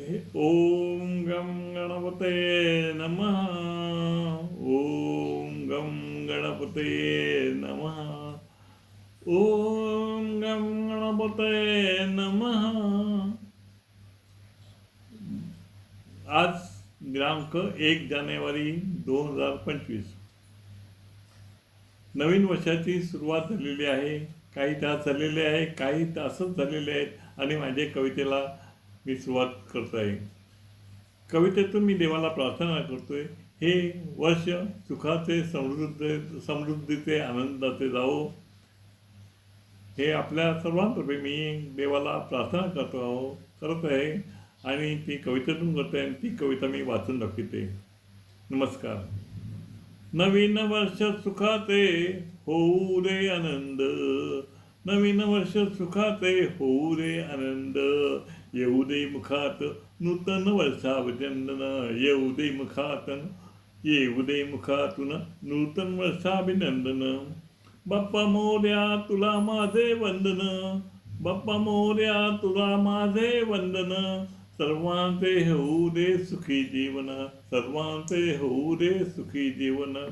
ओम गम गणपते नमः. ओम गम गणपते नमः. ओम गम गणपते नमः. आज दिनांक 1 जानेवारी 2025. नवीन वर्षाची सुरुवात झालेली आहे. काही तास झालेले आहे, काही तासच झालेले आहेत आणि माझ्या कवितेला मी सुरुवात करतो आहे. कवितेतून मी देवाला प्रार्थना करतोय, हे वर्ष सुखाचे, समृद्धीचे, आनंदाचे जावो. हे आपल्या सर्वांतर्फे मी देवाला प्रार्थना करत आहे आणि ती कवितेतून करते आणि ती कविता मी वाचून दाखवते. नमस्कार. नवीन वर्ष सुखाचे होऊ रे आनंद, नवीन वर्ष सुखाचे होऊ रे आनंद. येऊ दे मुखात नूतन वर्षाभिनंदन, येऊ दे मुखातून नूतन वर्षाभिनंदन. बाप्पा मोरया तुला माझे वंदन, बाप्पा मोरया तुला माझे वंदन. सर्वांचे होऊ दे सुखी जीवन, सर्वांचे होऊ दे सुखी जीवन.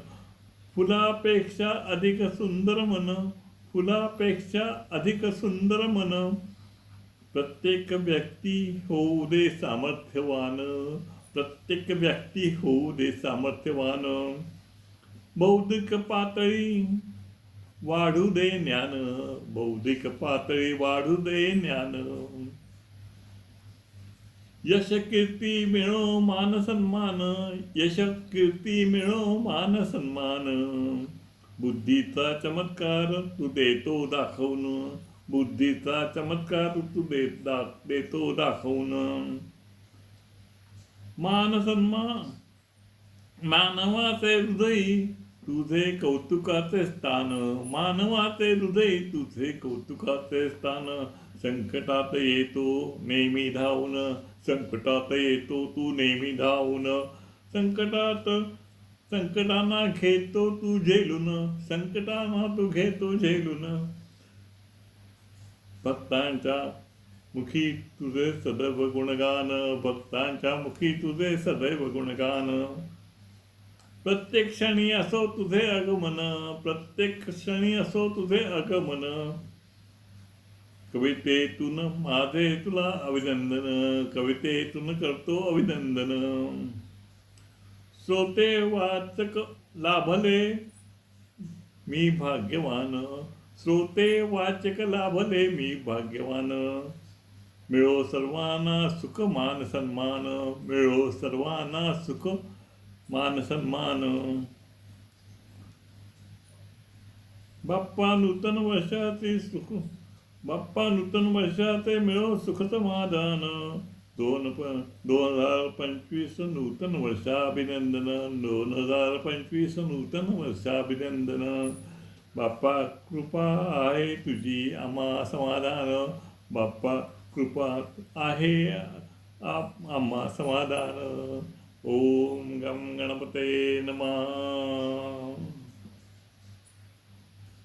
फुलापेक्षा अधिक सुंदर मन, फुलापेक्षा अधिक सुंदर मन. प्रत्येक व्यक्ती होऊ दे सामर्थ्यवान, प्रत्येक व्यक्ती होऊ दे सामर्थ्यवान. बौद्धिक पातळी वाढू दे ज्ञान, बौद्धिक पातळी वाढू दे ज्ञान. यश कीर्ती मिळो मान सन्मान, यश कीर्ती मिळो मान सन्मान. बुद्धीचा चमत्कार तू देतो दाखवून, बुद्धीचा चमत्कार तू देतो दाखवून. मान सन्मान मानवाचे हृदय तुझे कौतुकाचे स्थान, मानवाचे हृदय तुझे कौतुकाचे स्थान. संकटात येतो नेहमी धावून, संकटात येतो तू नेहमी धावून. संकटांना घेतो तू झेलून, संकटांना तू घेतो झेलून. भक्तांच्या मुखी तुझे सदैव गुणगान, भक्तांच्या मुखी तुझे सदैव गुणगान. प्रत्येक क्षणी असो तुझे आगमन, प्रत्येक क्षणी असो तुझे आगमन. कवितेतून माझे तुला अभिनंदन, कवितेतून करतो अभिनंदन. श्रोते वाचक लाभले मी भाग्यवान, श्रोते वाचक लाभले मी भाग्यवान. मिळो सर्वांना सुख मान सन्मान, मिळो सर्वांना सुख मान सन्मान. बाप्पा नूतन वर्षाचे सुख, बाप्पा नूतन वर्षाचे मिळो सुख समाधान. 2025 नूतन वर्षाभिनंदन, 2025 नूतन वर्षाभिनंदन. बाप्पा कृपा आहे तुझी आम्हा समाधान, बाप्पा कृपा आहे आम्हा समाधान. ओम गम गणपते नमः.